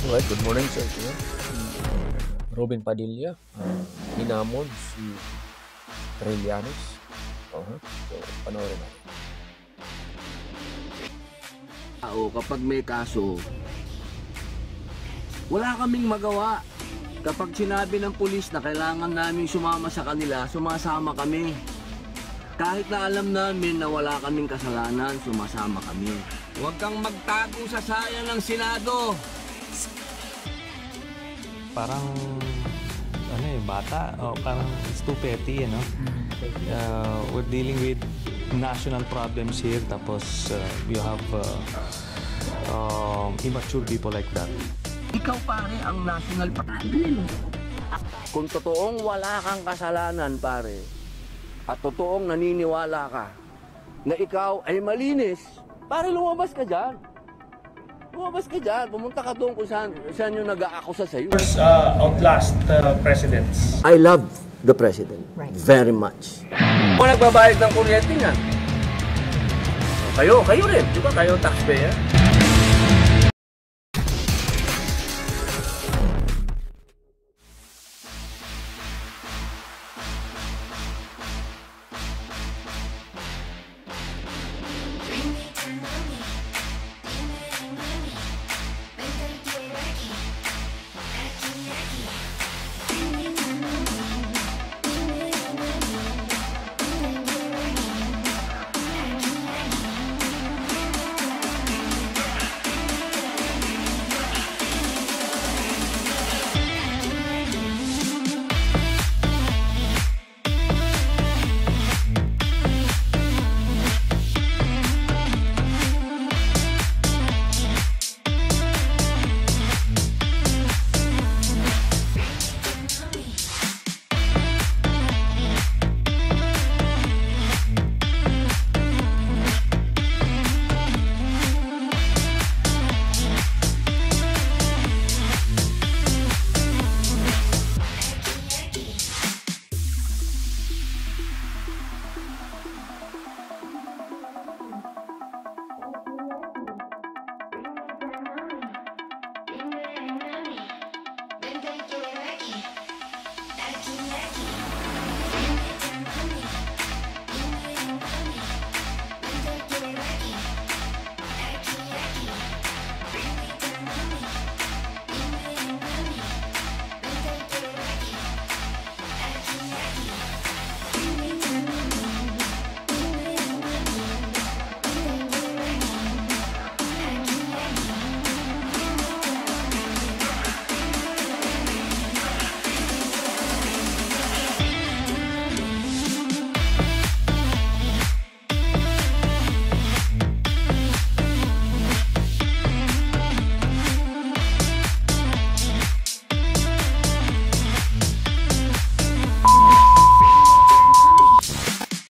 Alright, good morning sir. Robin Padilla, hinamon si Trillanes. So, panoorin natin. Kapag may kaso, wala kaming magawa. Kapag sinabi ng pulis na kailangan namin sumama sa kanila, sumasama kami. Kahit na alam namin na wala kaming kasalanan, sumasama kami. Huwag kang magtago sa saya ng Senado. Parang bata o parang it's too petty, we're dealing with national problems here, tapos you have immature people like that. Ikaw pare ang national problem. Kung totoong wala kang kasalanan pare, at totoong naniniwala ka na ikaw ay malinis, pare lumabas ka dyan. Lumabas ka dyan, pumunta ka doon kung saan yung nag-aakusa sa'yo. Outlast presidents. I love the president very much. Kung nagbabayad ng kuryente niyan, kayo rin, di ba? Kayo taxpayer.